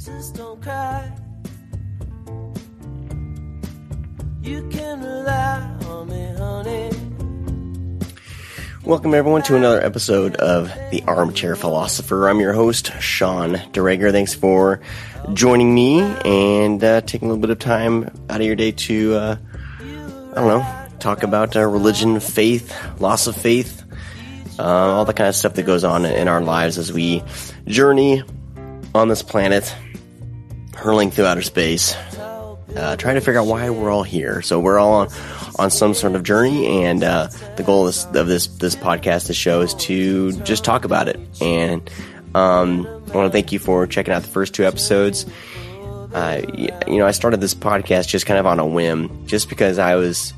Just don't cry. You can rely on me, honey. Welcome everyone to another episode of The Armchair Philosopher. I'm your host, Sean DeRager. Thanks for joining me and taking a little bit of time out of your day to, talk about religion, faith, loss of faith, all the kind of stuff that goes on in our lives as we journey on this planet, hurling through outer space, trying to figure out why we're all here. So we're all on some sort of journey, and the goal of this podcast, this show, is to just talk about it. And I want to thank you for checking out the first two episodes. I started this podcast just kind of on a whim, just because I was,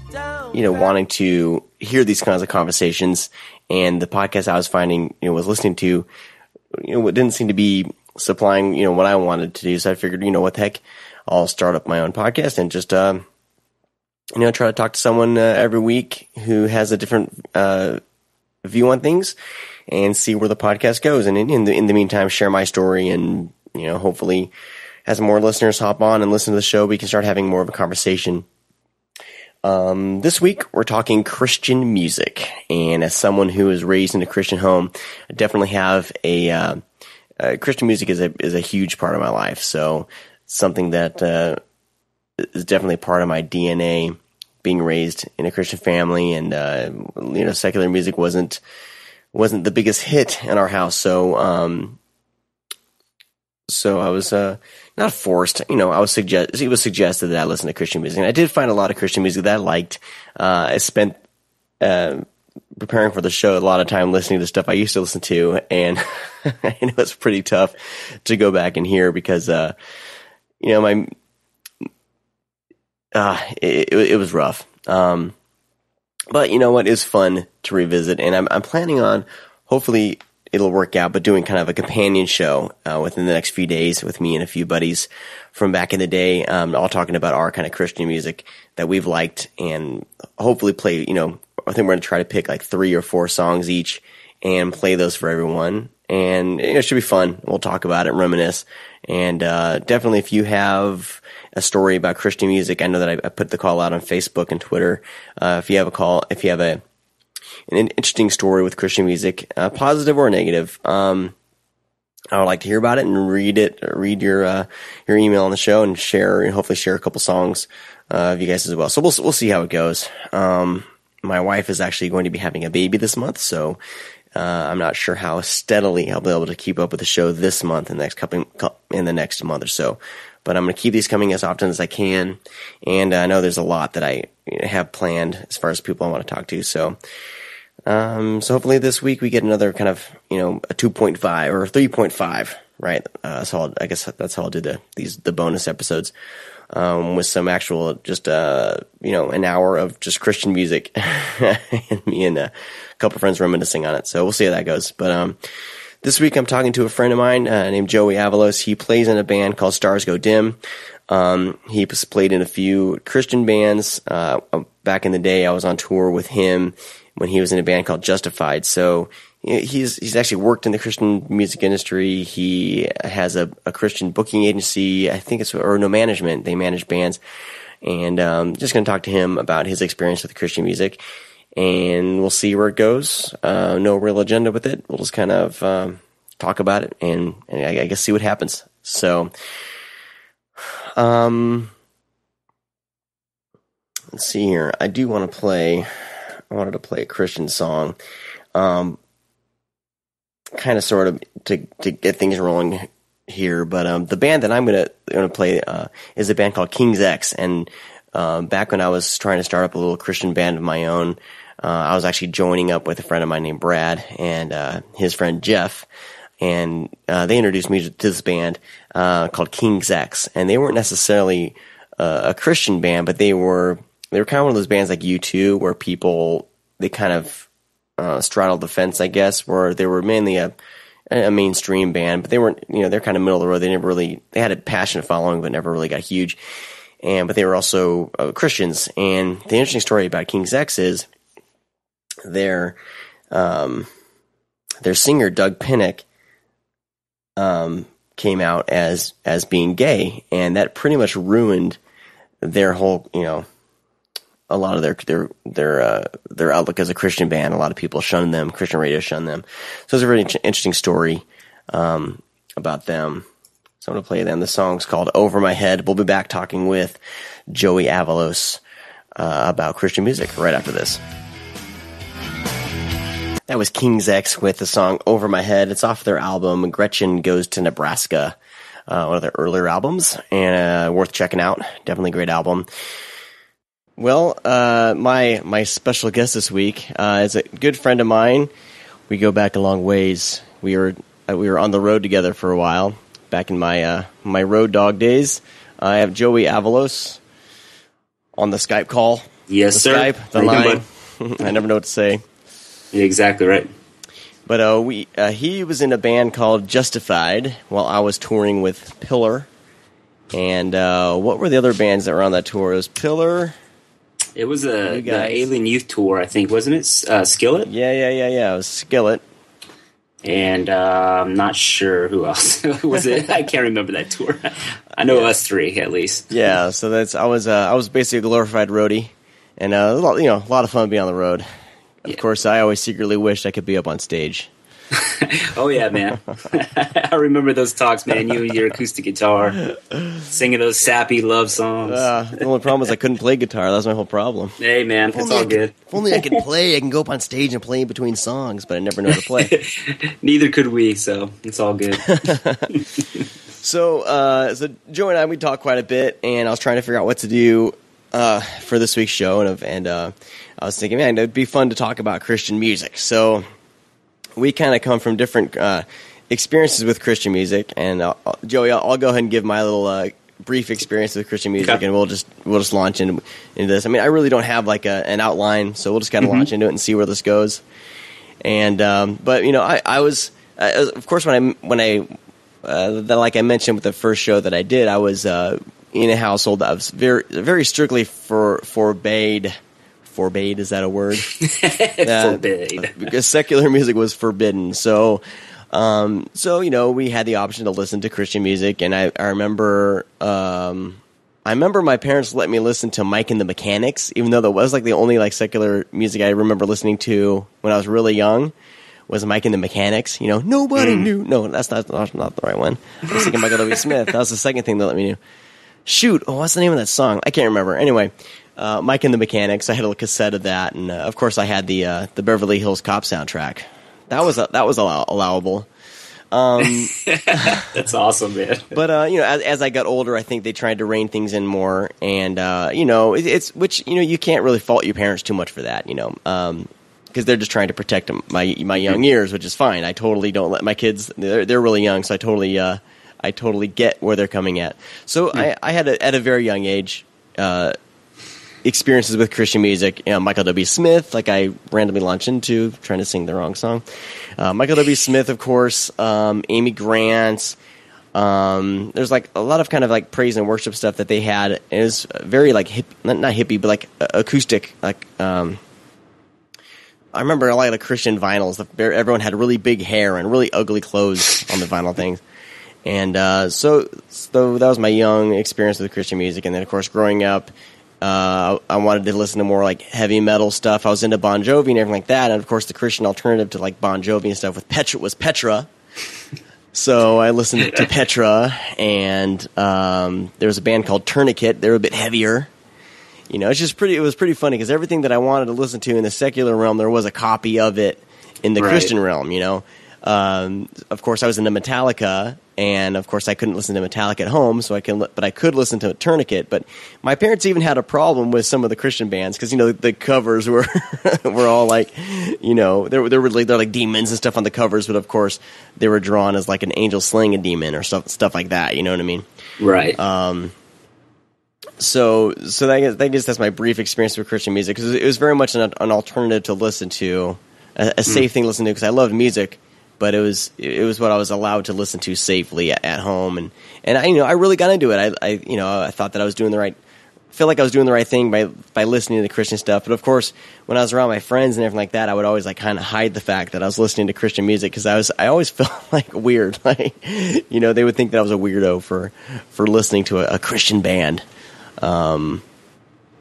wanting to hear these kinds of conversations, and the podcast I was finding, was listening to, what didn't seem to be supplying, what I wanted to do. So I figured, what the heck, I'll start up my own podcast and just, try to talk to someone every week who has a different view on things and see where the podcast goes. And in the meantime, share my story and, hopefully as more listeners hop on and listen to the show, we can start having more of a conversation. This week we're talking Christian music. And as someone who was raised in a Christian home, I definitely have Christian music is a huge part of my life. So something that is definitely part of my DNA, being raised in a Christian family, and secular music wasn't the biggest hit in our house. So I was not forced. It was suggested that I listen to Christian music, and I did find a lot of Christian music that I liked. I spent preparing for the show a lot of time listening to stuff I used to listen to, and it was pretty tough to go back and hear because it was rough. But it is fun to revisit, and I'm planning on, hopefully it'll work out, but doing kind of a companion show within the next few days with me and a few buddies from back in the day, all talking about our kind of Christian music that we've liked, and hopefully play, I think we're going to try to pick like 3 or 4 songs each and play those for everyone. And it should be fun. We'll talk about it, reminisce. And definitely if you have a story about Christian music, I know that I put the call out on Facebook and Twitter. If you have an interesting story with Christian music, positive or negative, I would like to hear about it and read your email on the show and hopefully share a couple songs of you guys as well. So we'll see how it goes. My wife is actually going to be having a baby this month, so I'm not sure how steadily I'll be able to keep up with the show this month and in the next month or so. But I'm going to keep these coming as often as I can, and I know there's a lot that I have planned as far as people I want to talk to. So hopefully this week we get another kind of a 2.5 or 3.5, right? So I guess that's how I'll do the bonus episodes. With some actual, just, an hour of just Christian music and me and a couple of friends reminiscing on it. So we'll see how that goes. But, this week I'm talking to a friend of mine, named Joey Avalos. He plays in a band called Stars Go Dim. He played in a few Christian bands. Back in the day, I was on tour with him when he was in a band called Justified. So, he's actually worked in the Christian music industry. He has a Christian booking agency. I think management. They manage bands. And, just going to talk to him about his experience with Christian music, and we'll see where it goes. No real agenda with it. We'll just kind of, talk about it and I guess see what happens. So, let's see here. I wanted to play a Christian song. Kind of sort of to get things rolling here, but the band that I'm gonna play is a band called King's X, and back when I was trying to start up a little Christian band of my own, I was actually joining up with a friend of mine named Brad and his friend Jeff, and they introduced me to this band called King's X, and they weren't necessarily a Christian band, but they were kind of one of those bands like U2 where they kind of straddled the fence, I guess, where they were mainly a mainstream band, but they weren't, they're kind of middle of the road. They had a passionate following, but never really got huge. But they were also Christians. And the interesting story about King's X is their singer, Doug Pinnick, came out as being gay, and that pretty much ruined their whole, a lot of their outlook as a Christian band. A lot of people shunned them. Christian radio shunned them. So it's a really interesting story about them. So I'm going to play them. The song's called Over My Head. We'll be back talking with Joey Avalos about Christian music right after this. That was King's X with the song Over My Head. It's off their album Gretchen Goes to Nebraska, one of their earlier albums, and worth checking out. Definitely a great album. Well, my special guest this week is a good friend of mine. We go back a long ways. We were on the road together for a while back in my road dog days. I have Joey Avalos on the Skype call. Yes, the sir. Skype, the line. I never know what to say. You're exactly right. But he was in a band called Justified while I was touring with Pillar. And what were the other bands that were on that tour? It was Pillar. It was the Alien Youth Tour, I think, wasn't it? Skillet? Yeah. It was Skillet. And I'm not sure who else was it. I can't remember that tour. I know us three at least. Yeah, so I was basically a glorified roadie, and a lot of fun being on the road. Of course, I always secretly wished I could be up on stage. Oh yeah, man! I remember those talks, man. You and your acoustic guitar, singing those sappy love songs. The only problem was I couldn't play guitar. That was my whole problem. Hey, man, it's all good. If only I could play. I can go up on stage and play in between songs, but I never know how to play. Neither could we, so it's all good. So Joe and I, we talked quite a bit, and I was trying to figure out what to do for this week's show, and I was thinking, man, it'd be fun to talk about Christian music. So we kind of come from different experiences with Christian music, and Joey, I'll go ahead and give my little brief experience with Christian music, okay. And we'll just launch into this. I mean, I really don't have like an outline, so we'll just kind of launch into it and see where this goes. And but I was of course when I like I mentioned with the first show that I did, I was in a household that was very very strictly forbade. Forbade, is that a word? Forbade. Because secular music was forbidden. So we had the option to listen to Christian music, and I remember my parents let me listen to Mike and the Mechanics, even though that was like the only like secular music I remember listening to when I was really young. Was Mike and the Mechanics? Nobody knew. No, that's not the right one. I was thinking Michael W. Smith. That was the second thing that let me know. Shoot, what's the name of that song? I can't remember. Anyway. Mike and the Mechanics. I had a little cassette of that, and of course, I had the Beverly Hills Cop soundtrack. That was allowable. That's awesome, man. But as I got older, I think they tried to rein things in more, and it's which you can't really fault your parents too much for that, because they're just trying to protect my young ears, which is fine. I totally don't let my kids. They're really young, so I totally get where they're coming at. So I had at a very young age. Experiences with Christian music, Michael W. Smith, like I randomly launched into, trying to sing the wrong song. Michael W. Smith, of course, Amy Grant. There's like a lot of kind of like praise and worship stuff that they had. It was very like not hippie, but like acoustic. Like I remember a lot of the Christian vinyls. Everyone had really big hair and really ugly clothes on the vinyl things. And so that was my young experience with Christian music. And then, of course, growing up, I wanted to listen to more like heavy metal stuff. I was into Bon Jovi and everything like that, and of course the Christian alternative to like Bon Jovi and stuff was Petra. So I listened to Petra, and there was a band called Tourniquet. They were a bit heavier. It was pretty funny because everything that I wanted to listen to in the secular realm, there was a copy of it in the Christian realm. Of course, I was into Metallica, and of course, I couldn't listen to Metallica at home, but I could listen to Tourniquet. But my parents even had a problem with some of the Christian bands because the covers were were all like, they're like demons and stuff on the covers, but of course, they were drawn as like an angel slaying a demon or stuff like that. You know what I mean? Right. So I guess that's my brief experience with Christian music because it was very much an alternative to listen to, a safe thing to listen to because I loved music. But it was what I was allowed to listen to safely at home, and I really got into it. I thought that I was doing the feel like I was doing the right thing by listening to the Christian stuff. But of course, when I was around my friends and everything like that, I would always like kind of hide the fact that I was listening to Christian music because I always felt like weird. Like, you know, they would think that I was a weirdo for listening to a Christian band. And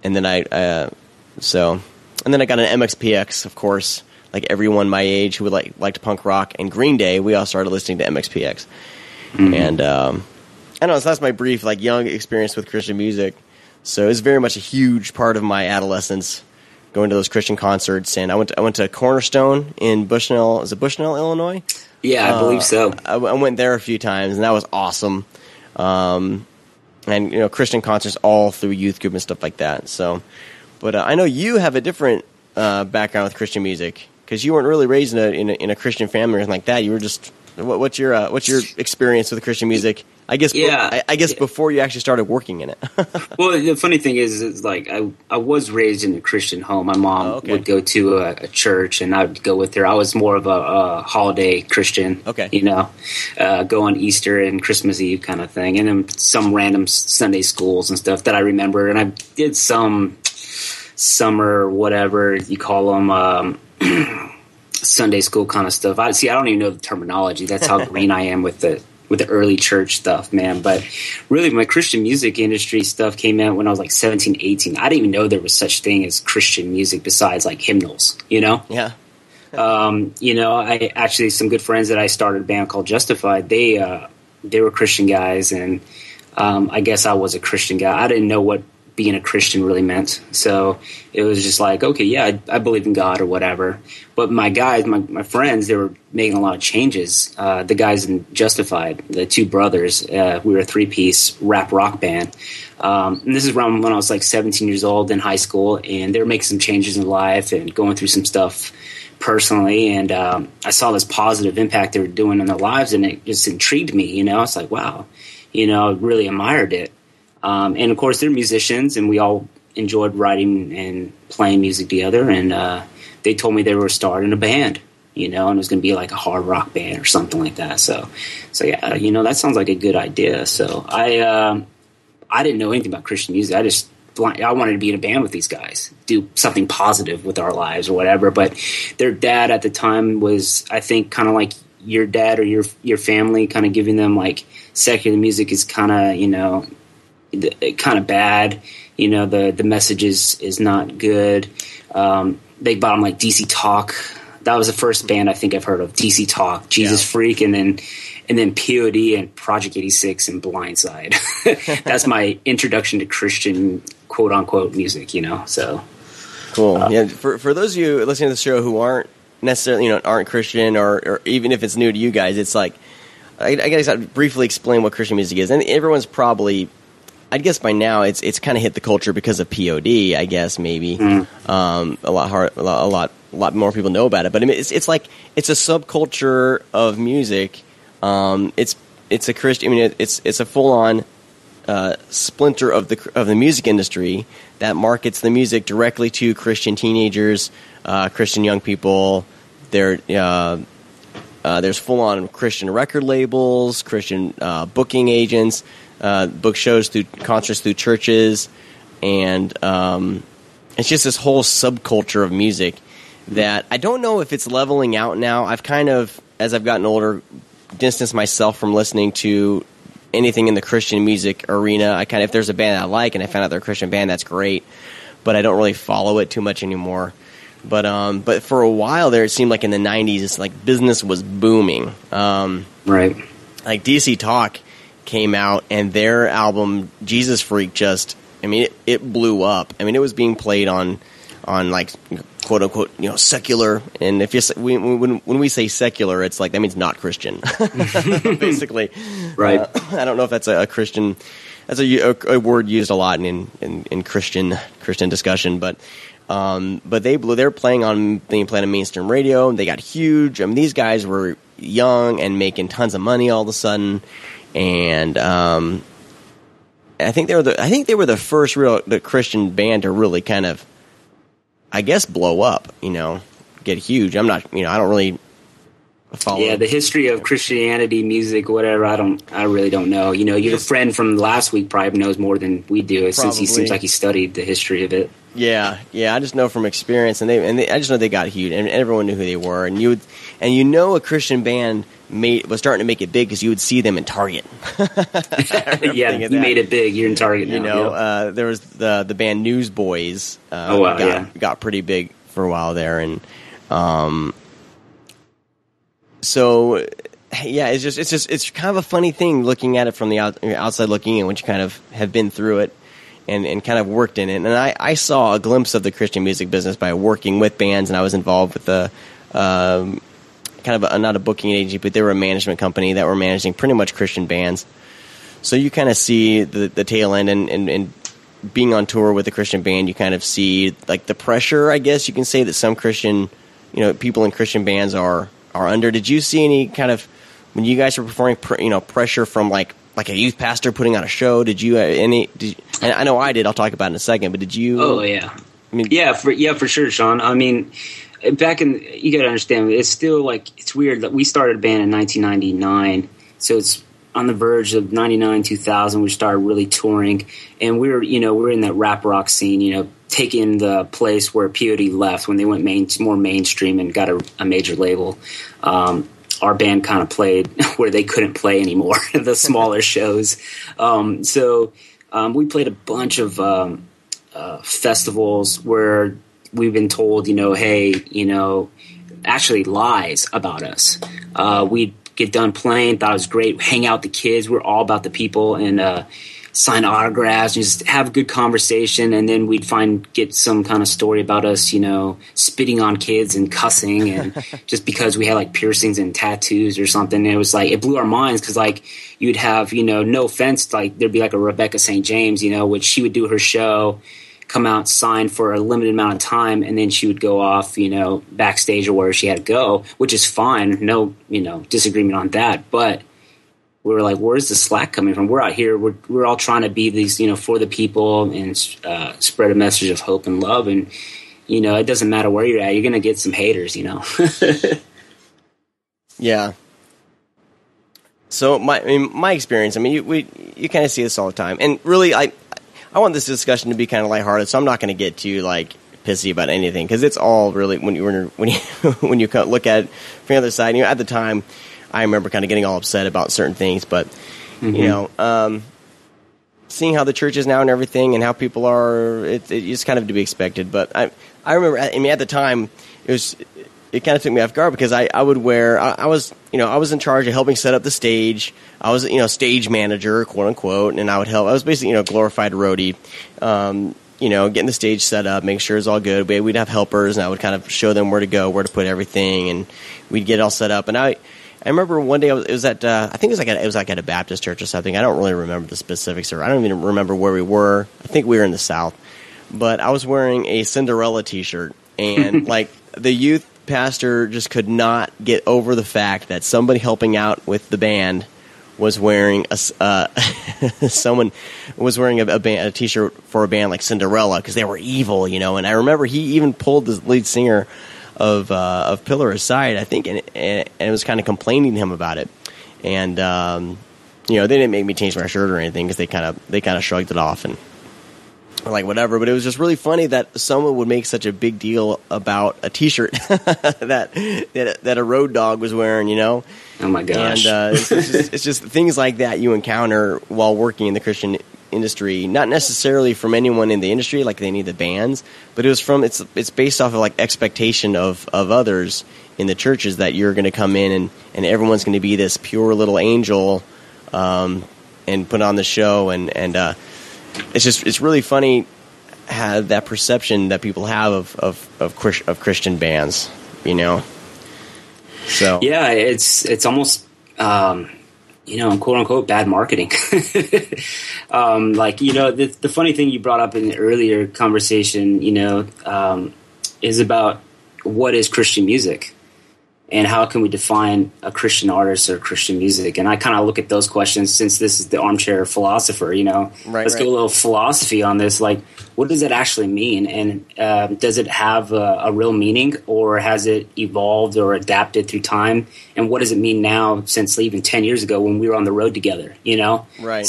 then I got an MXPX, of course, like everyone my age who would liked punk rock and Green Day. We all started listening to MXPX. Mm-hmm. And I don't know, so that's my brief like young experience with Christian music. So it was very much a huge part of my adolescence, going to those Christian concerts. And I went to Cornerstone in Bushnell. Is it Bushnell, Illinois? Yeah, I believe so. I went there a few times, and that was awesome. And you know, Christian concerts all through youth group and stuff like that. So, but I know you have a different background with Christian music because you weren't really raised in a Christian family or anything like that. You were just what's your experience with Christian music? I guess before you actually started working in it. Well, the funny thing is like I was raised in a Christian home. My mom would go to a church, and I would go with her. I was more of a holiday Christian, you know, go on Easter and Christmas Eve kind of thing, and then some random Sunday schools and stuff that I remember. And I did some summer, whatever you call them, Sunday school kind of stuff. I don't even know the terminology. That's how green I am with the early church stuff, man. But really, my Christian music industry stuff came out when I was like 17, 18. I didn't even know there was such thing as Christian music besides like hymnals, you know? Yeah. You know, I actually, some good friends that I started a band called Justified, they were Christian guys, and I guess I was a Christian guy. I didn't know what being a Christian really meant. So it was just like, okay, yeah, I believe in God or whatever. But my guys, my friends, they were making a lot of changes. The guys in Justified, the two brothers, we were a 3-piece rap rock band. And this is around when I was like 17 years old in high school, and they were making some changes in life and going through some stuff personally. And I saw this positive impact they were doing in their lives, and it just intrigued me, you know. It's like, wow, you know, I really admired it. And of course, they're musicians, and we all enjoyed writing and playing music together. And they told me they were starting a band, you know, and it was going to be like a hard rock band or something like that. So yeah, you know, that sounds like a good idea. So I didn't know anything about Christian music. I wanted to be in a band with these guys, do something positive with our lives or whatever. But their dad at the time was, I think, kind of like your dad or your family, kind of giving them like secular music is kind of, you know, kind of bad, you know, the message is not good. They bought them like DC Talk. That was the first band I think I've heard of, DC Talk, Jesus Freak, and then POD and Project 86 and Blindside. That's my introduction to Christian quote unquote music, you know. So cool. Yeah, for those of you listening to the show who aren't necessarily, you know, aren't Christian, or even if it's new to you guys, it's like I guess I'd briefly explain what Christian music is, and everyone's probably, I guess by now it's kind of hit the culture because of POD. I guess maybe a lot more people know about it. But I mean, it's like it's a subculture of music. It's a Christian. I mean, it's a full on splinter of the music industry that markets the music directly to Christian teenagers, Christian young people. There's full on Christian record labels, Christian booking agents. Book shows through concerts through churches, and it's just this whole subculture of music that I don't know if it's leveling out now. I've kind of, as I've gotten older, distanced myself from listening to anything in the Christian music arena. If there's a band that I like and I find out they're a Christian band, that's great, but I don't really follow it too much anymore. But for a while there, it seemed like in the 90s, it's like business was booming. Right. Like DC Talk came out, and their album Jesus Freak it blew up. I mean, it was being played on like quote unquote, you know, secular. And if when we say secular, it's like that means not Christian, basically. Right. I don't know if that's a Christian. That's a word used a lot in Christian discussion, but they're playing on mainstream radio. They got huge. I mean, these guys were young and making tons of money all of a sudden. And I think they were the first the Christian band to really kind of, I guess, blow up, you know, get huge. I'm not, you know, I don't really follow. Yeah, the history of Christianity, music, whatever. I really don't know. You know, your friend from last week probably knows more than we do, since he seems like he studied the history of it. Yeah. I just know from experience, and I just know they got huge, and everyone knew who they were, and a Christian band was starting to make it big because you would see them in Target. Yeah, you made it big. You're in Target now. You know, there was the band Newsboys. Got pretty big for a while there, and so yeah, it's kind of a funny thing looking at it from the outside looking in, once you kind of have been through it and kind of worked in it. And I saw a glimpse of the Christian music business by working with bands, and I was involved with the kind of not a booking agency, but they were a management company that were managing pretty much Christian bands. So you kind of see the tail end, and being on tour with a Christian band, you kind of see like the pressure, I guess you can say, that some Christian, people in Christian bands are under. Did you see any kind of, when you guys were performing, pressure from like a youth pastor putting on a show? Did you and I know I did. I'll talk about it in a second. But did you? Oh yeah, for sure, Sean. I mean, you got to understand, it's still like, it's weird that we started a band in 1999, so it's on the verge of 99, 2000. We started really touring, and we're in that rap rock scene, taking the place where POD left when they went more mainstream and got a major label. Our band kind of played where they couldn't play anymore, the smaller shows. So we played a bunch of festivals where we've been told, hey, actually lies about us. We'd get done playing, thought it was great, hang out with the kids. We're all about the people, and sign autographs, and just have a good conversation. And then we'd get some kind of story about us, spitting on kids and cussing, and just because we had like piercings and tattoos or something. And it was like, it blew our minds, because like you'd have, no offense, like there'd be like a Rebecca St. James, which she would do her show, come out, sign for a limited amount of time, and then she would go off, backstage or where she had to go, which is fine. No, disagreement on that. But we were like, where's the slack coming from? We're out here. We're all trying to be these, for the people, and spread a message of hope and love. And, it doesn't matter where you're at. You're going to get some haters, Yeah. So my experience, you kind of see this all the time. And really, I want this discussion to be kind of lighthearted, so I'm not going to get too like pissy about anything, because it's all really when you when you look at it from the other side. At the time, I remember kind of getting all upset about certain things, but seeing how the church is now and everything, and how people are, it's kind of to be expected. But I remember, at the time, it kind of took me off guard, because I would wear, I was in charge of helping set up the stage. I was, stage manager, quote unquote, and I would help. I was basically, a glorified roadie, getting the stage set up, making sure it's all good. We'd have helpers, and I would kind of show them where to go, where to put everything, and we'd get it all set up. And I remember one day it was at, I think it was like at a Baptist church or something. I don't really remember the specifics, or I don't even remember where we were. I think we were in the South, but I was wearing a Cinderella t-shirt, and like the youth pastor just could not get over the fact that somebody helping out with the band was wearing someone was wearing a t-shirt for a band like Cinderella, because they were evil, And I remember he even pulled the lead singer of Pillar aside, I think, and it was kind of complaining to him about it. And they didn't make me change my shirt or anything, because they kind of shrugged it off and were like, whatever. But it was just really funny that someone would make such a big deal about a t-shirt that a road dog was wearing, Oh my gosh! And it's just things like that you encounter while working in the Christian industry, not necessarily from anyone in the industry, like any of the bands, but it's based off of like expectation of others in the churches, that you're going to come in and everyone's going to be this pure little angel, and put on the show, and it's really funny how that perception that people have of Christian bands, So yeah, it's almost quote unquote bad marketing. The funny thing you brought up in the earlier conversation, is about what is Christian music. and how can we define a Christian artist or Christian music? And I kind of look at those questions, since this is the armchair philosopher, let's go a little philosophy on this. Like, what does it actually mean? And does it have a real meaning, or has it evolved or adapted through time? And what does it mean now, since even 10 years ago when we were on the road together, Right.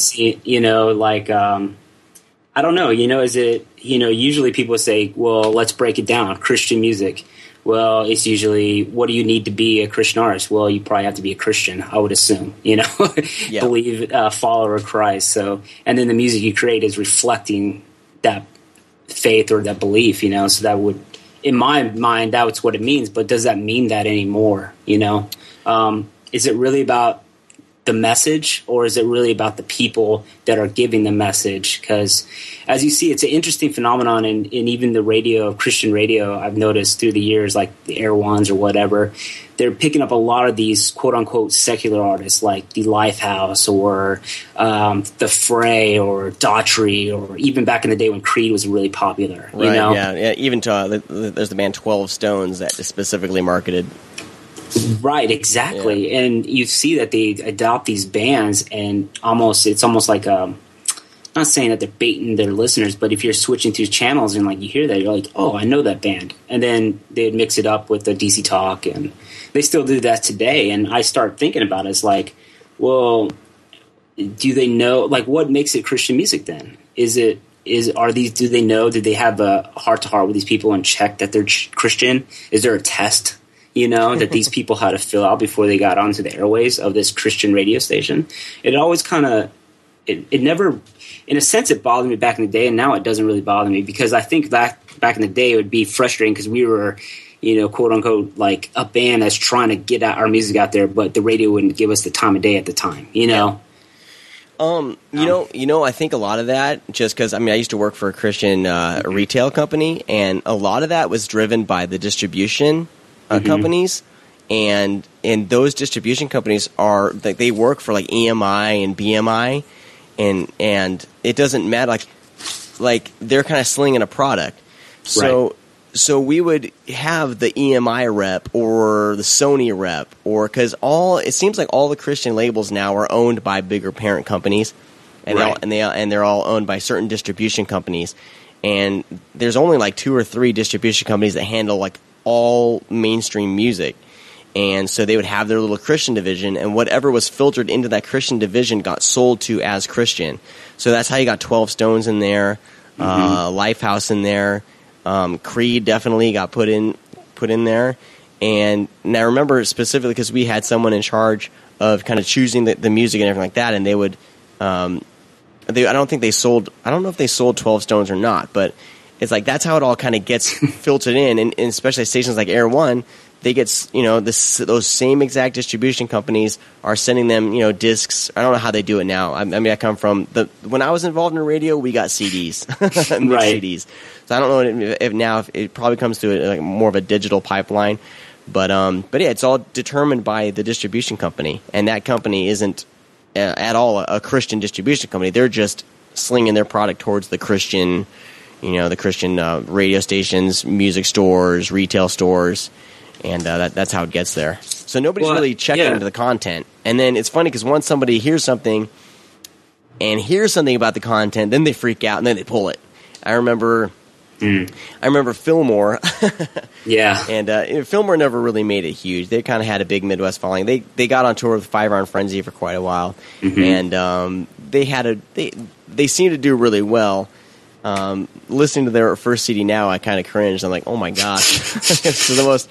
I don't know, is it, usually people say, well, let's break it down. Christian music. Well, it's usually, what do you need to be a Christian artist? Well, you probably have to be a Christian, I would assume, Yeah. believe, follower of Christ. So, and then the music you create is reflecting that faith or that belief, so that would, in my mind, that's what it means. But does that mean that anymore? Is it really about the message, or is it really about the people that are giving the message? Because as you see, it's an interesting phenomenon in even the radio, Christian radio, I've noticed through the years, like the Air Ones or whatever, they're picking up a lot of these quote unquote secular artists like the Lifehouse or the Fray or Daughtry, or even back in the day when Creed was really popular. Right, yeah. Even there's the band 12 Stones that is specifically marketed. Right, exactly. Yeah. And you see that they adopt these bands, and it's almost like not saying that they're baiting their listeners, but if you're switching through channels and like you hear that, you're like, oh, I know that band. And then they'd mix it up with the DC Talk, and they still do that today. And I start thinking about it, it's like, well, do they know, like, what makes it Christian music then? Do they know, did they have a heart to heart with these people and check that they're Christian? Is there a test that these people had to fill out before they got onto the airways of this Christian radio station? It always kind of, it never, in a sense, it bothered me back in the day, and now it doesn't really bother me, because I think back in the day it would be frustrating because we were, quote unquote, like a band that's trying to get our music out there, but the radio wouldn't give us the time of day at the time, Yeah. I think a lot of that, just because, I used to work for a Christian retail company, and a lot of that was driven by the distribution companies, and those distribution companies are like, they work for like EMI and BMI, and it doesn't matter, like they're kind of slinging a product. So we would have the EMI rep or the Sony rep, or because it seems like all the Christian labels now are owned by bigger parent companies, and they're all owned by certain distribution companies, and there's only like 2 or 3 distribution companies that handle like all mainstream music. And so they would have their little Christian division, and whatever was filtered into that Christian division got sold to as Christian. So that's how you got 12 Stones in there, Lifehouse in there, Creed definitely got put in there. And I remember specifically because we had someone in charge of kind of choosing the music and everything like that, and they would I don't know if they sold 12 Stones or not, but it's like that's how it all kind of gets filtered in, and especially stations like Air One, they get those same exact distribution companies are sending them discs. I don't know how they do it now. I come from when I was involved in radio, we got CDs, right? CDs. So I don't know if now it probably comes to like more of a digital pipeline, but yeah, it's all determined by the distribution company, and that company isn't at all a Christian distribution company. They're just slinging their product towards the Christian. The Christian radio stations, music stores, retail stores, and that's how it gets there. So nobody's really checking into the content. And then it's funny because once somebody hears something about the content, then they freak out and then they pull it. I remember Fillmore. Yeah. And Fillmore never really made it huge. They kind of had a big Midwest following. They got on tour with Five Iron Frenzy for quite a while, and they seemed to do really well. Listening to their first CD now, I kind of cringed. I'm like, oh my gosh, this is the most.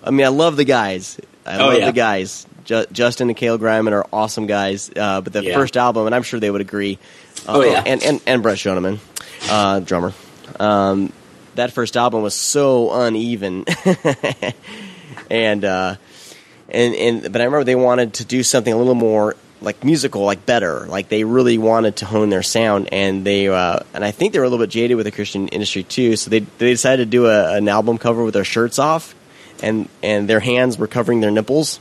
I love the guys. I love the guys. Justin and Cale Griman are awesome guys. But the first album, and I'm sure they would agree. And Brett Schoeneman, drummer. That first album was so uneven, and but I remember they wanted to do something a little more like musical, like better, like they really wanted to hone their sound, and they and I think they were a little bit jaded with the Christian industry too, so they decided to do an album cover with their shirts off, and their hands were covering their nipples.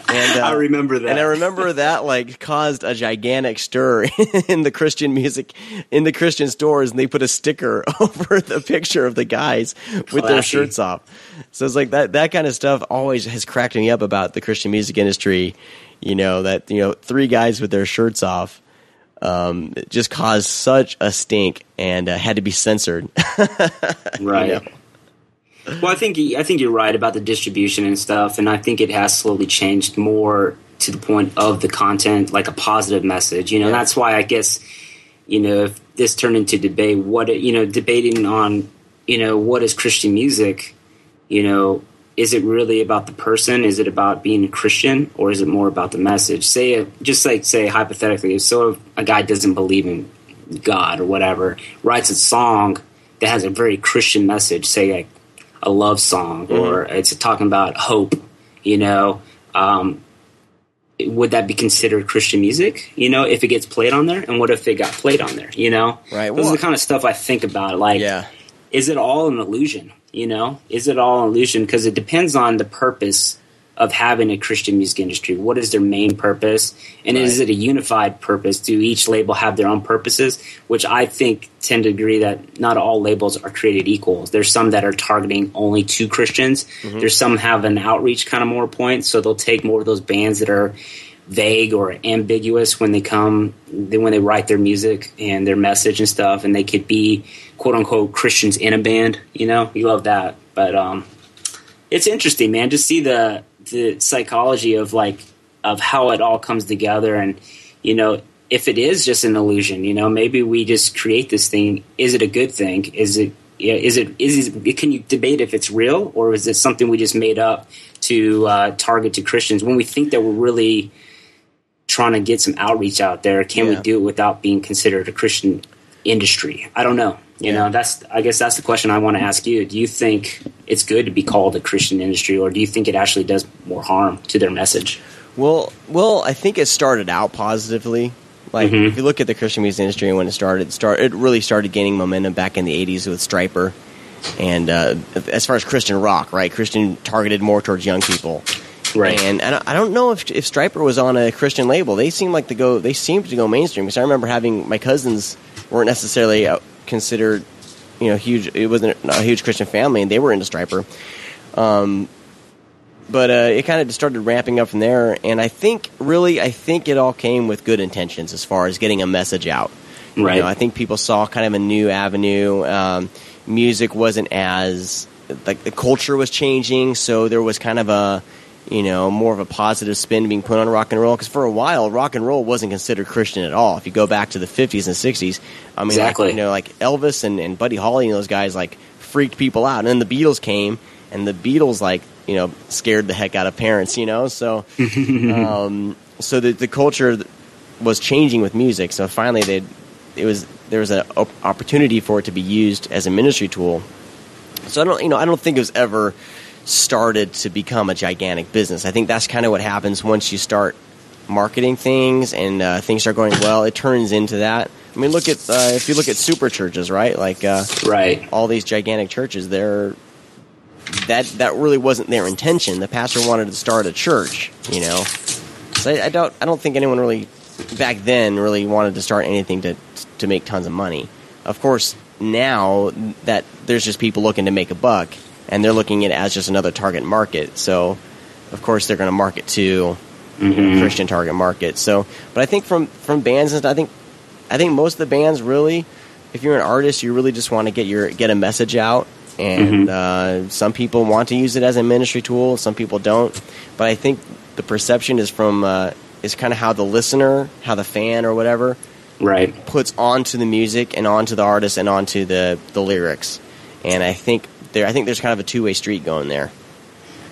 And, I remember that. And I remember that like caused a gigantic stir in the Christian music, in the Christian stores, and they put a sticker over the picture of the guys with their shirts off. So it's like that kind of stuff always has cracked me up about the Christian music industry. That 3 guys with their shirts off it just caused such a stink and had to be censored. Right. Well, I think you're right about the distribution and stuff, and I think it has slowly changed more to the point of the content, like a positive message. That's why I guess if this turned into debate, debating on what is Christian music, is it really about the person? Is it about being a Christian, or is it more about the message? Say hypothetically, if a guy doesn't believe in God or whatever, writes a song that has a very Christian message, say like a love song, or it's talking about hope, would that be considered Christian music, if it gets played on there? And what if it got played on there, Right. Those are the kind of stuff I think about. Like, is it all an illusion, Is it all an illusion? Because it depends on the purpose of having a Christian music industry. What is their main purpose? And is it a unified purpose? Do each label have their own purposes? Which I think tend to agree that not all labels are created equal. There's some that are targeting only to Christians. There's some have an outreach kind of more point. So they'll take more of those bands that are vague or ambiguous when they write their music and their message and stuff. And they could be quote unquote Christians in a band. You love that. But it's interesting, man, to see the psychology of how it all comes together. And if it is just an illusion, maybe we just create this thing. Is it a good thing? Can you debate if it's real, or is it something we just made up to target to Christians when we think that we're really trying to get some outreach out there? Can we do it without being considered a Christian industry? I don't know. I guess that's the question I want to ask you. Do you think it's good to be called a Christian industry, or do you think it actually does more harm to their message? Well, I think it started out positively. Like, if you look at the Christian music industry and when it really started gaining momentum back in the 80s with Stryper. And as far as Christian rock, right? Christian targeted more towards young people. Right. And I don't know if Stryper was on a Christian label. They seemed to go mainstream. Because I remember having my cousins weren't necessarily considered, huge. It wasn't a huge Christian family, and they were into Stryper. But it kind of just started ramping up from there. And I think it all came with good intentions as far as getting a message out. Right. I think people saw kind of a new avenue. Music wasn't as like the culture was changing, so there was kind of a more of a positive spin being put on rock and roll, because for a while rock and roll wasn't considered Christian at all. If you go back to the 50s and 60s, I mean, exactly. like Elvis and Buddy Holly and those guys freaked people out, and then the Beatles came, and the Beatles scared the heck out of parents, so so the culture was changing with music. So finally there was an opportunity for it to be used as a ministry tool. So I don't think it was ever started to become a gigantic business. I think that's kind of what happens once you start marketing things and things start going well. It turns into that. I mean, look at if you look at super churches, right? Right. All these gigantic churches, that really wasn't their intention. The pastor wanted to start a church, So I don't think anyone really back then really wanted to start anything to make tons of money. Of course, now that there's just people looking to make a buck, and they're looking at it as just another target market. So, of course, they're going to market to Christian target market. So, but I think from bands and stuff, I think most of the bands really, if you're an artist, you really just want to get a message out. And some people want to use it as a ministry tool, some people don't. But I think the perception is is kind of how the listener, how the fan or whatever, right, puts onto the music and onto the artist and onto the lyrics. And I think there's kind of a two-way street going there.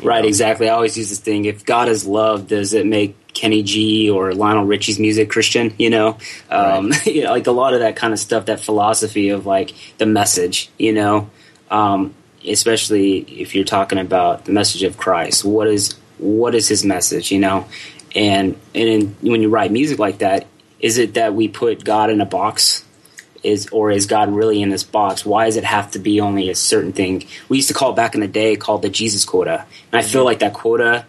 Right, exactly. I always use this thing: if God is love, does it make Kenny G or Lionel Richie's music Christian? Right. Like a lot of that kind of stuff, that philosophy of the message. Especially if you're talking about the message of Christ. What is his message? And when you write music like that, is it that we put God in a box? Or is God really in this box? Why does it have to be only a certain thing? We used to call it back in the day called the Jesus quota. And I feel like that quota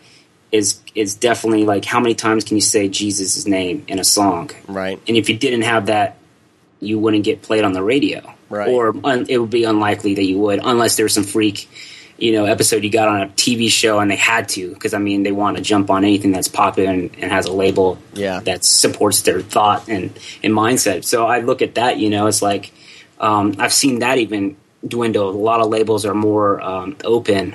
is definitely like, how many times can you say Jesus' name in a song? Right. And if you didn't have that, you wouldn't get played on the radio. Right. Or it would be unlikely that you would, unless there was some freak, episode you got on a TV show and they had to, because, I mean, they want to jump on anything that's popular and has a label that supports their thought and mindset. So I look at that, it's like, I've seen that even dwindle. A lot of labels are more open.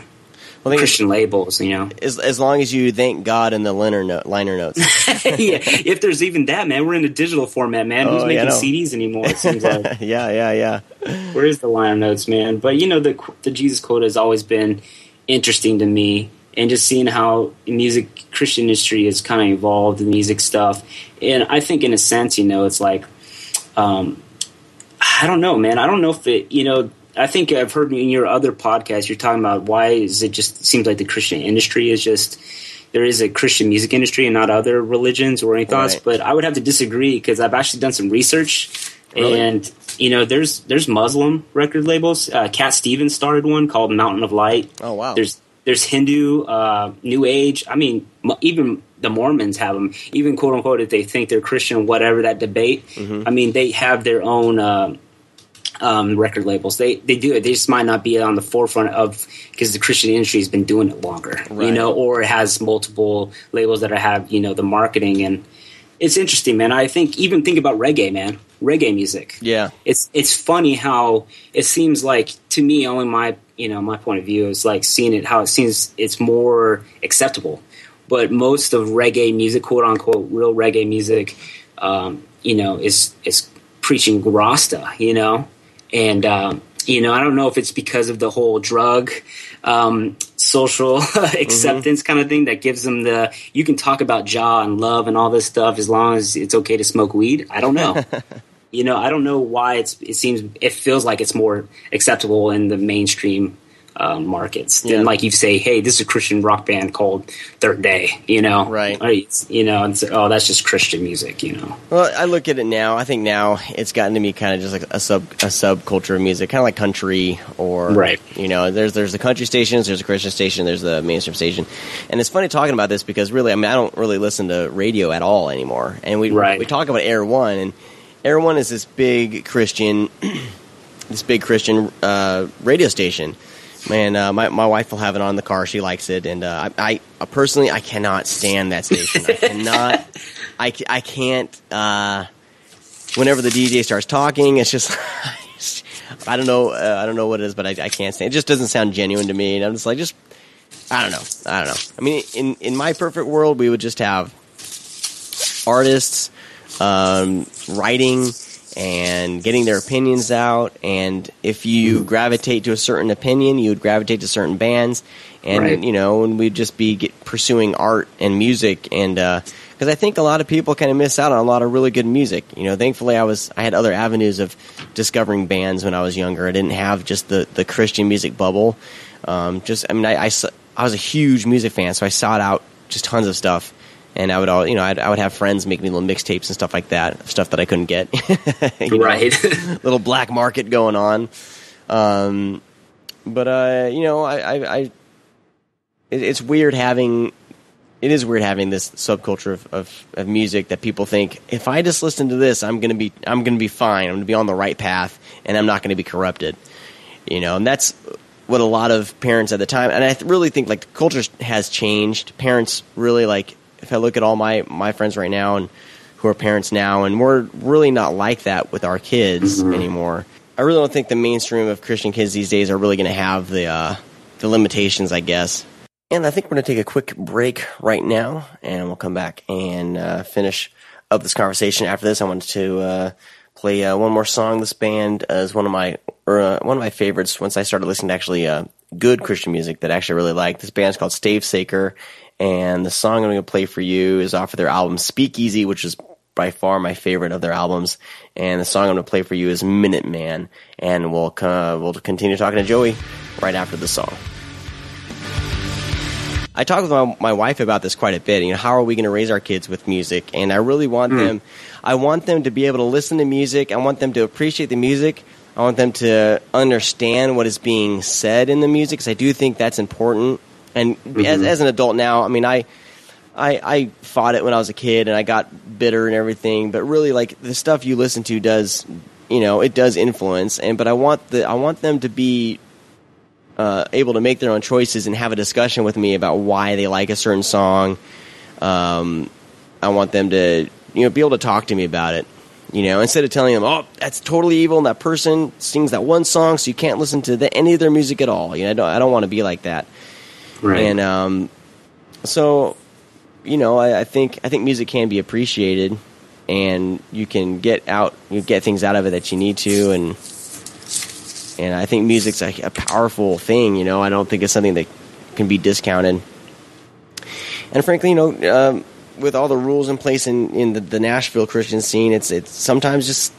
Christian labels, As long as you thank God in the liner notes. Yeah, if there's even that, man. We're in a digital format, man. Who's making CDs anymore, it seems like. Yeah. Where is the liner notes, man? But, the Jesus quote has always been interesting to me. And just seeing how Christian industry has kind of evolved, the music stuff. And I think in a sense, it's like, I don't know, man. I don't know if it, I think I've heard in your other podcasts, you're talking about why is it just seems like the Christian industry is just, there is a Christian music industry and not other religions or any thoughts. Right. But I would have to disagree, because I've actually done some research. Really? And, there's Muslim record labels. Cat Stevens started one called Mountain of Light. Oh, wow. There's Hindu, New Age. I mean, even the Mormons have them. Even, quote unquote, if they think they're Christian, whatever that debate. Mm-hmm. I mean, they have their own record labels. They do it. They just might not be on the forefront of, because the Christian industry has been doing it longer, right. Or it has multiple labels that have, the marketing. And it's interesting, man. I think about reggae, man. Reggae music. Yeah. It's funny how it seems like, to me, only my point of view is like seeing it, how it seems it's more acceptable. But most of reggae music, quote unquote, real reggae music, is preaching Rasta, And, I don't know if it's because of the whole drug, social acceptance kind of thing that gives them you can talk about Jah and love and all this stuff as long as it's okay to smoke weed. I don't know. I don't know why it feels like it's more acceptable in the mainstream markets than like you say, hey, this is a Christian rock band called Third Day, right? And say, oh, that's just Christian music, Well, I look at it now. I think now it's gotten to be kind of just like a subculture of music, kind of like country, or right. There's the country stations, there's a Christian station, there's the mainstream station, and it's funny talking about this because really, I don't really listen to radio at all anymore, and we talk about Air One, and Air One is this big Christian radio station. Man, my wife will have it on in the car. She likes it, and I personally I cannot stand that station. I cannot. I can't. Whenever the DJ starts talking, it's just I don't know. I don't know what it is, but I can't stand it. It just doesn't sound genuine to me, and I'm just like, I don't know. I mean, in my perfect world, we would just have artists writing and getting their opinions out, and if you gravitate to a certain opinion, you would gravitate to certain bands, and right. And we'd just be pursuing art and music, and because I think a lot of people kind of miss out on a lot of really good music. Thankfully I had other avenues of discovering bands when I was younger. I didn't have just the Christian music bubble. I was a huge music fan, so I sought out just tons of stuff. And I would I would have friends make me little mixtapes and stuff like that, stuff that I couldn't get. Right. Little black market going on. It's weird having this subculture of music that people think, if I just listen to this, I'm gonna be fine. I'm gonna be on the right path, and I'm not gonna be corrupted. And that's what a lot of parents at the time, and I really think like the culture has changed. Parents really like. If I look at all my friends right now and who are parents now, and we're really not like that with our kids anymore. I really don't think the mainstream of Christian kids these days are really going to have the limitations, I guess. And I think we're going to take a quick break right now, and we'll come back and finish up this conversation. After this, I wanted to play one more song. This band is one of my favorites. Once I started listening to actually good Christian music that I actually really like. This band's called Stavesacre. And the song I'm going to play for you is off of their album Speakeasy, which is by far my favorite of their albums. And the song I'm going to play for you is Minuteman. And we'll continue talking to Joey right after the song. I talk with my wife about this quite a bit. How are we going to raise our kids with music? And I really want them. I want them to be able to listen to music. I want them to appreciate the music. I want them to understand what is being said in the music, because I do think that's important. And as an adult now, I mean, I fought it when I was a kid, and I got bitter and everything. But really, like, the stuff you listen to does, it does influence. But I want them to be able to make their own choices and have a discussion with me about why they like a certain song. I want them to, be able to talk to me about it. Instead of telling them, oh, that's totally evil, and that person sings that one song, so you can't listen to any of their music at all. I don't want to be like that. Right. And so, I think music can be appreciated, and you can get things out of it that you need to, and I think music's a powerful thing. I don't think it's something that can be discounted. And frankly, with all the rules in place in the Nashville Christian scene, it's sometimes just,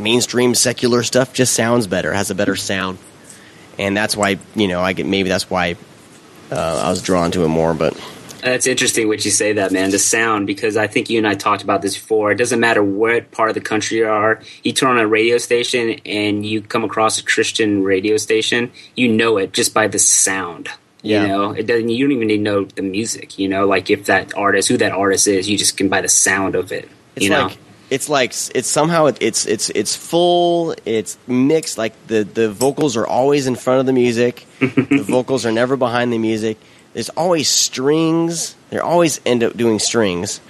mainstream secular stuff just sounds better, has a better sound. And that's why, that's why I was drawn to it more. But that's interesting what you say that, man, the sound, because I think you and I talked about this before. It doesn't matter what part of the country you are. You turn on a radio station and you come across a Christian radio station, you know it just by the sound. Yeah. It doesn't. You don't even need to know the music. Like if that artist, who that artist is, you just can buy the sound of it. It's somehow it's full. It's mixed. Like the vocals are always in front of the music. The vocals are never behind the music. There's always strings. They always end up doing strings,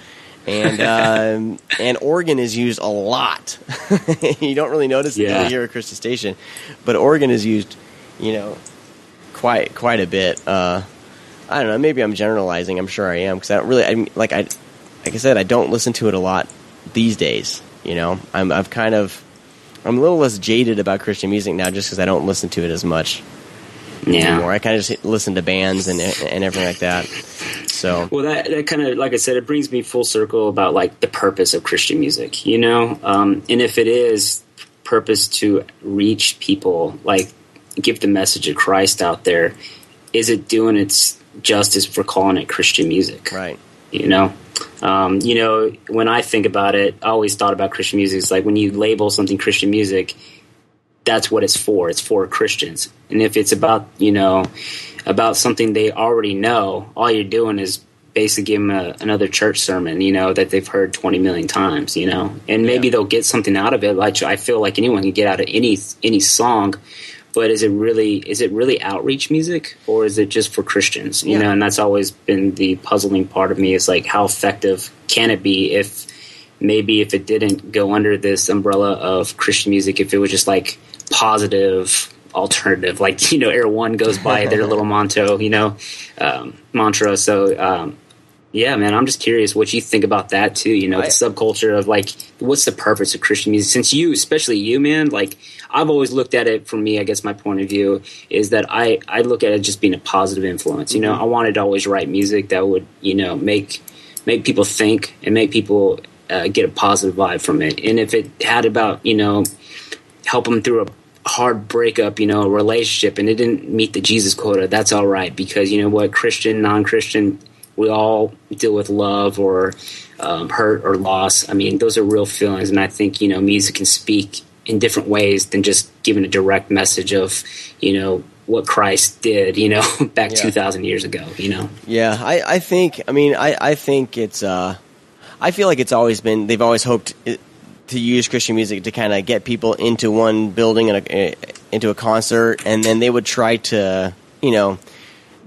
and organ is used a lot. You don't really notice it until you hear a Christian station, but organ is used. Quite a bit. I don't know. Maybe I'm generalizing. I'm sure I am, because I don't really. Like I said, I don't listen to it a lot these days. I'm a little less jaded about Christian music now, just because I don't listen to it as much anymore. I kind of just listen to bands and everything like that. So well, that kind of, like I said, it brings me full circle about like the purpose of Christian music. And if it is purpose to reach people, like, give the message of Christ out there, is it doing its justice for calling it Christian music? Right. When I think about it, I always thought about Christian music. It's like when you label something Christian music, that's what it's for. It's for Christians. And if it's about, about something they already know, all you're doing is basically give them another church sermon, that they've heard 20 million times, and maybe they'll get something out of it. Like, I feel like anyone can get out of any song. But is it really outreach music, or is it just for Christians? And that's always been the puzzling part of me, is like, how effective can it be if it didn't go under this umbrella of Christian music, if it was just like positive alternative, like, Air One goes by their little mantra. So, yeah, man, I'm just curious what you think about that too. The subculture of like, what's the purpose of Christian music? Since especially you, man, like, I've always looked at it, from me, I guess my point of view is that I look at it just being a positive influence. I wanted to always write music that would, make people think and make people get a positive vibe from it. And if it had about, help them through a hard breakup, a relationship, and it didn't meet the Jesus quota, that's all right. Because Christian, non-Christian, we all deal with love or hurt or loss. I mean, those are real feelings. And I think, music can speak in different ways than just giving a direct message of, what Christ did, back 2,000 years ago, Yeah, I think it's, I feel like it's always been, they've always hoped to use Christian music to kind of get people into one building and into a concert, and then they would try to,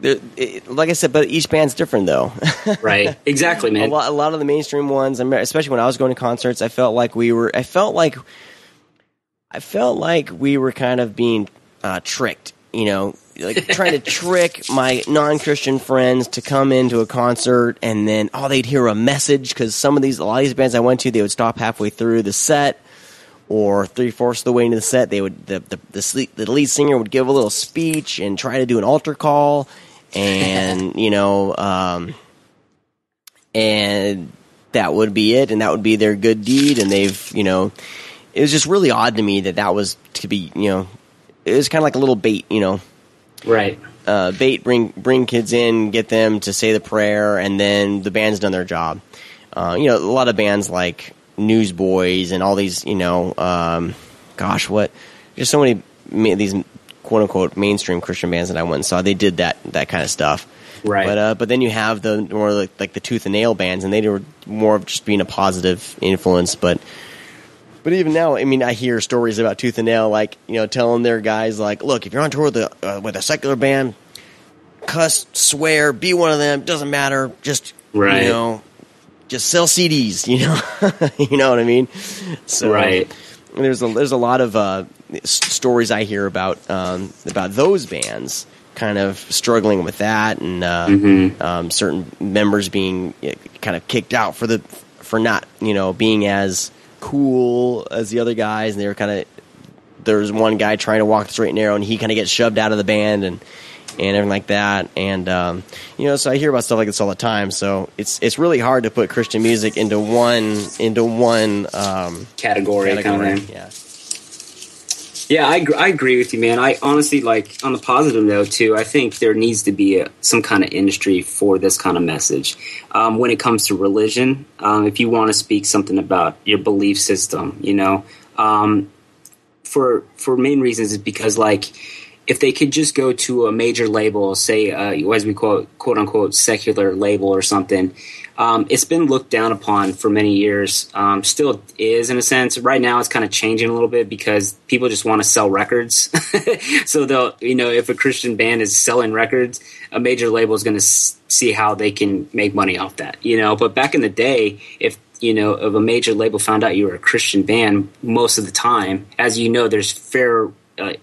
like I said, but each band's different, though. Right. Exactly, man. A lot of the mainstream ones, especially when I was going to concerts, I felt like we were kind of being tricked, like trying to trick my non-Christian friends to come into a concert, and then they'd hear a message, because a lot of these bands I went to, they would stop halfway through the set, or 3/4 of the way into the set, they would the lead singer would give a little speech and try to do an altar call, and and that would be it, and that would be their good deed, and they've it was just really odd to me that was to be it was kind of like a little bait, right. Bait, bring kids in, get them to say the prayer, and then the band's done their job. A lot of bands like Newsboys and all these, just so many these quote unquote mainstream Christian bands that I went and saw. They did that kind of stuff. Right. But then you have the more like the Tooth and Nail bands, and they were more of just being a positive influence. But even now, I mean, I hear stories about Tooth and Nail, like, you know, telling their guys, like, look, if you're on tour with a secular band, cuss, swear, be one of them, doesn't matter, just, right. you know, just sell CDs, you know, you know what I mean? So, right. There's a lot of stories I hear about those bands kind of struggling with that, and certain members being kind of kicked out for not, you know, being as cool as the other guys, and they were kind of, there was one guy trying to walk the straight and narrow, and he kind of gets shoved out of the band and everything like that, and you know, so I hear about stuff like this all the time. So it's really hard to put Christian music into one category kind of thing. Yeah. Yeah, I agree with you, man. I honestly, like, on the positive note, too, I think there needs to be some kind of industry for this kind of message. When it comes to religion, if you want to speak something about your belief system, you know, for main reasons is because, like, if they could just go to a major label, say, as we quote unquote secular label or something, it's been looked down upon for many years. Still is, in a sense. Right now, it's kind of changing a little bit because people just want to sell records. So they'll, you know, if a Christian band is selling records, a major label is going to see how they can make money off that, you know. But back in the day, if a major label found out you were a Christian band, most of the time, as you know, there's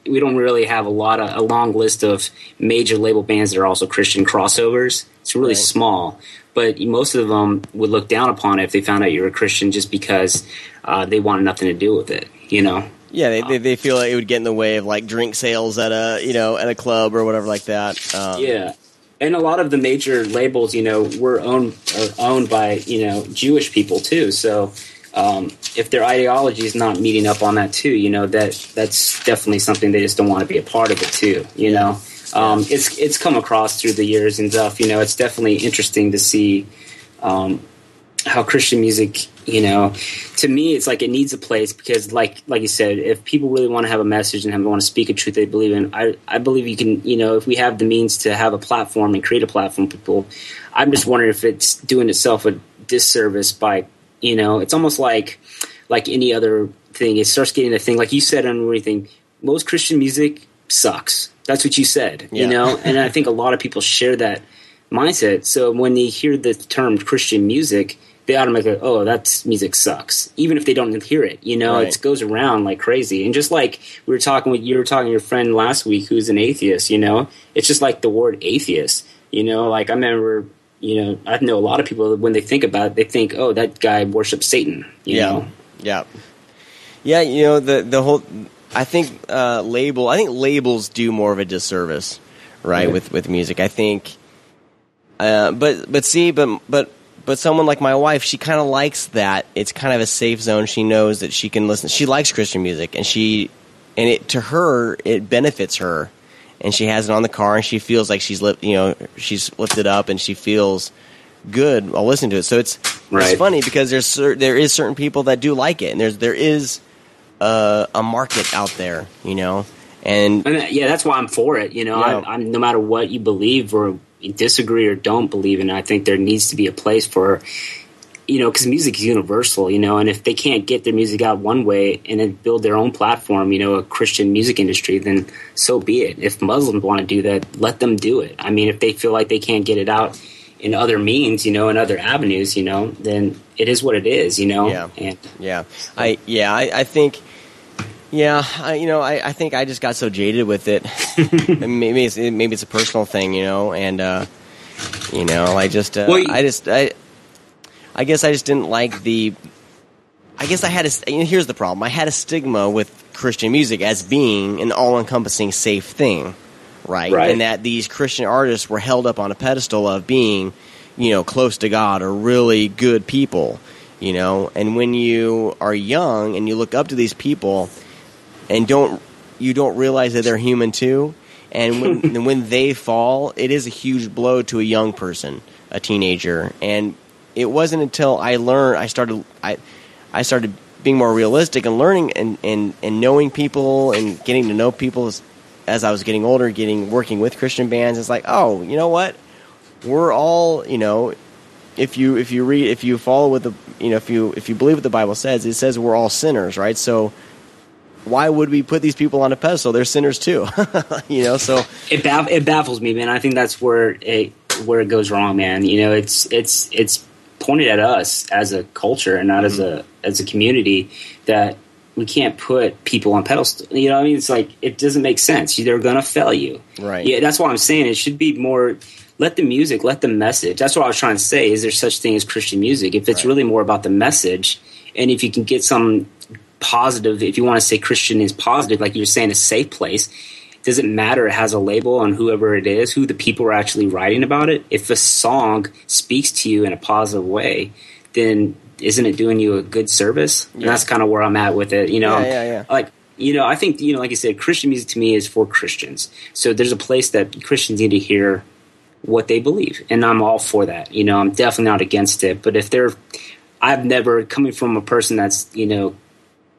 we don't really have a long list of major label bands that are also Christian crossovers. It's really small, but most of them would look down upon it if they found out you were a Christian, just because they wanted nothing to do with it, you know? Yeah, they feel like it would get in the way of, like, drink sales at a club or whatever like that. Yeah. And a lot of the major labels, you know, are owned by, you know, Jewish people too. So if their ideology is not meeting up on that too, you know, that's definitely something they just don't want to be a part of it too, you know. It's come across through the years and stuff, you know. It's definitely interesting to see how Christian music, you know, to me, it's like it needs a place because, like you said, if people really want to have a message and want to speak a truth they believe in, I believe you can, you know, if we have the means to have a platform and create a platform for people, I'm just wondering if it's doing itself a disservice by, you know, it's almost like any other thing. It starts getting a thing, like you said on everything, most Christian music sucks. That's what you said, you know, and I think a lot of people share that mindset. So when they hear the term Christian music, they automatically, oh, that music sucks, even if they don't hear it. You know, It goes around like crazy. And just like you were talking to your friend last week who's an atheist, you know, it's just like the word atheist. You know, like I remember, you know, I know a lot of people, when they think about it, they think, oh, that guy worships Satan, you know? Yeah, you know, the whole... I think labels do more of a disservice, right, with music. I think, but someone like my wife, she kind of likes that. It's kind of a safe zone. She knows that she can listen. She likes Christian music, and to her it benefits her, and she has it on the car, and she feels like she's lifted up, and she feels good while listening to it. So it's funny because there is certain people that do like it, and there is a market out there, you know, and that's why I'm for it. You know, I'm no matter what you believe or disagree or don't believe in, I think there needs to be a place for, you know, because music is universal, you know, and if they can't get their music out one way and then build their own platform, you know, a Christian music industry, then so be it. If Muslims want to do that, let them do it. I mean, if they feel like they can't get it out in other means, you know, in other avenues, you know, then it is what it is, you know. I think. Yeah, I think I just got so jaded with it. maybe it's a personal thing, you know, and you know, I guess I just didn't like the. I guess I had here's the problem. I had a stigma with Christian music as being an all-encompassing safe thing, right? And that these Christian artists were held up on a pedestal of being, you know, close to God or really good people, you know. And when you are young and you look up to these people. And you don't realize that they're human too, and when they fall, it is a huge blow to a young person, a teenager. And it wasn't until I started being more realistic and learning and knowing people and getting to know people as I was getting older, working with Christian bands, it's like, oh, you know what? We're all, if you follow what the, if you believe what the Bible says, it says we're all sinners, right? So why would we put these people on a pedestal? They're sinners too, So it baffles me, man. I think that's where it goes wrong, man. It's pointed at us as a culture and not as a community that we can't put people on pedestals. It's like, it doesn't make sense. They're going to fail you. Right. Yeah, that's what I'm saying. It should be more, let the music, let the message. That's what I was trying to say. Is there such thing as Christian music? If it's really more about the message, and if you can get some positive, if you want to say Christian is positive, like you're saying, a safe place, does it matter? It has a label on whoever it is, who the people are actually writing about it. If a song speaks to you in a positive way, then isn't it doing you a good service? Yeah. And that's kind of where I'm at with it. Yeah. Like, I think, like you said, Christian music to me is for Christians. So there's a place that Christians need to hear what they believe. And I'm all for that. I'm definitely not against it. But I've never, coming from a person that's,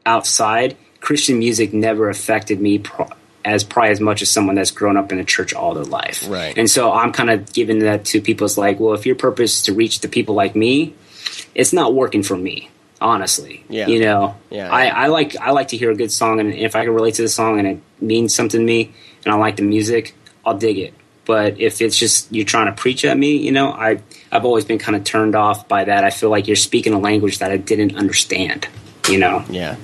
outside, Christian music never affected me probably as much as someone that's grown up in a church all their life. Right. And so I'm kind of giving that to people. It's like, well, if your purpose is to reach the people like me, it's not working for me, honestly. Yeah. Yeah. I like to hear a good song, and if I can relate to the song and it means something to me and I like the music, I'll dig it. But if it's just you're trying to preach at me, I've always been kind of turned off by that. I feel like you're speaking a language that I didn't understand, Yeah.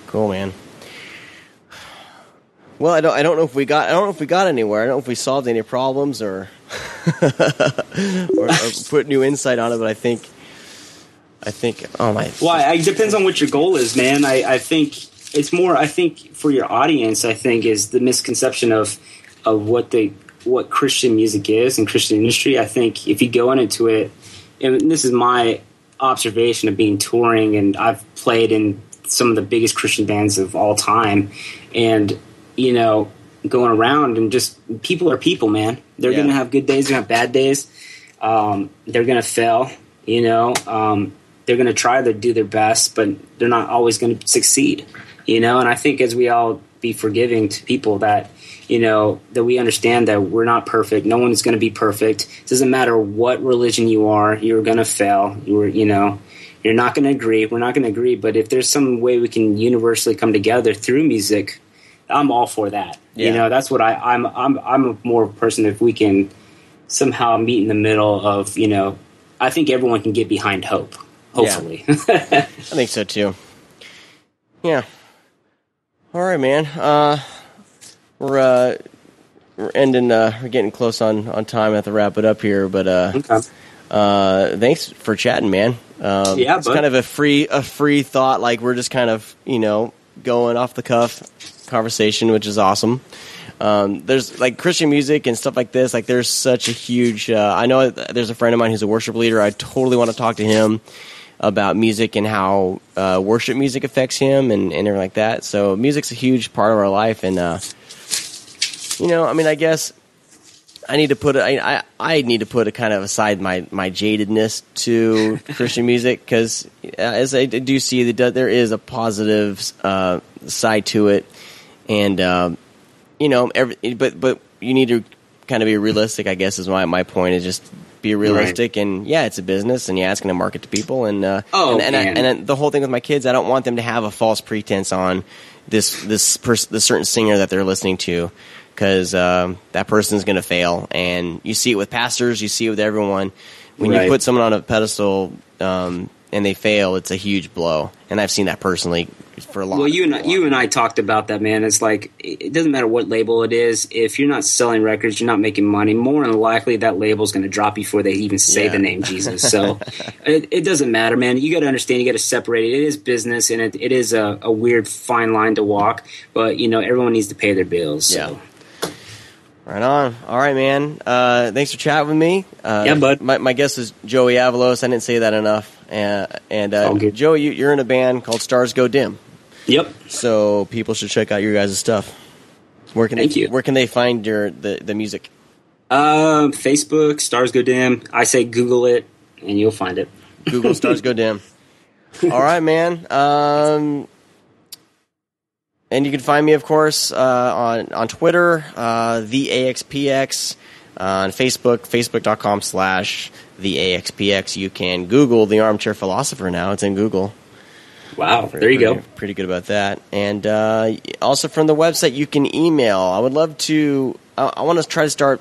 Cool, man. Well, I don't know if we got anywhere. I don't know if we solved any problems or or put new insight on it, but I think oh my. Well, it depends on what your goal is, man. I think it's more. I think for your audience, I think is the misconception of what Christian music is and Christian industry. I think if you go into it, and this is my observation of being touring, and I've played in some of the biggest Christian bands of all time, and going around, and just people are people, man. They're going to have good days, they're going to have bad days. They're going to fail, they're going to try to do their best, but they're not always going to succeed, and I think as we all be forgiving to people that, that we understand that we're not perfect. No one's going to be perfect. It doesn't matter what religion you are, you're going to fail. You're not going to agree. We're not going to agree. But if there's some way we can universally come together through music, I'm all for that. Yeah. That's what I'm a more person. If we can somehow meet in the middle of, I think everyone can get behind hope. Hopefully. Yeah. I think so too. Yeah. All right, man. We're ending. We're getting close on time. I have to wrap it up here, but okay. Thanks for chatting, man. It's kind of a free thought. Like we're just kind of going off the cuff conversation, which is awesome. There's like Christian music and stuff like this. Like there's such a huge. I know there's a friend of mine who's a worship leader. I totally want to talk to him about music and how worship music affects him and everything like that. So music's a huge part of our life, and I guess I need to put I need to put a kind of aside my jadedness to Christian music, because as I do see that there is a positive side to it, and but you need to kind of be realistic, I guess, is my point, is just be realistic. Right. And yeah, it's a business, and it's going to market to people, and the whole thing with my kids, I don't want them to have a false pretense on this certain singer that they're listening to, because that person's going to fail. And you see it with pastors, you see it with everyone. When you put someone on a pedestal and they fail, it's a huge blow. And I've seen that personally for a long time. Well, you and I talked about that, man. It's like, it doesn't matter what label it is. If you're not selling records, you're not making money, more than likely that label's going to drop you before they even say the name Jesus. So it doesn't matter, man. You got to understand, you got to separate it. It is business, and it is a weird fine line to walk. But, everyone needs to pay their bills. So. Yeah. Right on. All right, man. Thanks for chatting with me. Yeah, bud. My guest is Joey Avalos. I didn't say that enough. And Joey, you're in a band called Stars Go Dim. Yep. So people should check out your guys' stuff. Thank you. Where can they find the music? Facebook, Stars Go Dim. I say Google it, and you'll find it. Google Stars Go Dim. All right, man. And you can find me, of course, on Twitter, the AxPx, on Facebook, facebook.com/the AxPx. You can Google the Armchair Philosopher now. It's in Google. Wow, there you go. Pretty good about that. And also from the website, you can email. I would love to, I want to try to start,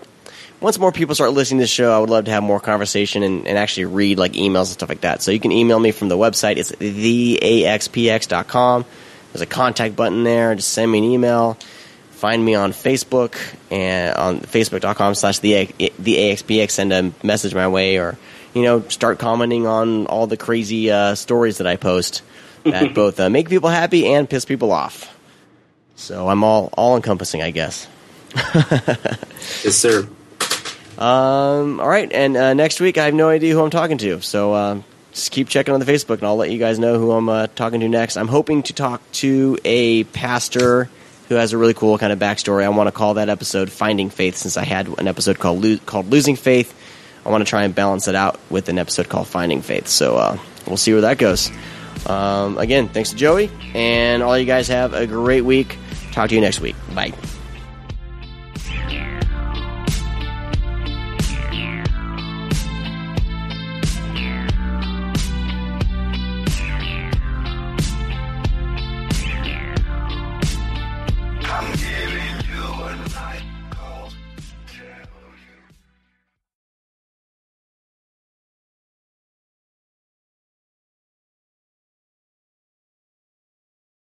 once more people start listening to the show, I would love to have more conversation and actually read like emails and stuff like that. So you can email me from the website. It's theaxpx.com. There's a contact button there. Just send me an email. Find me on Facebook and on facebook.com/theaxpx. Send a message my way, or start commenting on all the crazy stories that I post that both make people happy and piss people off. So I'm all encompassing, I guess. Yes, sir. All right, and next week I have no idea who I'm talking to, so just keep checking on the Facebook, and I'll let you guys know who I'm talking to next. I'm hoping to talk to a pastor who has a really cool kind of backstory. I want to call that episode Finding Faith, since I had an episode called Losing Faith. I want to try and balance it out with an episode called Finding Faith, so we'll see where that goes. Again, thanks to Joey, and all you guys have a great week. Talk to you next week. Bye. I'm giving you a night.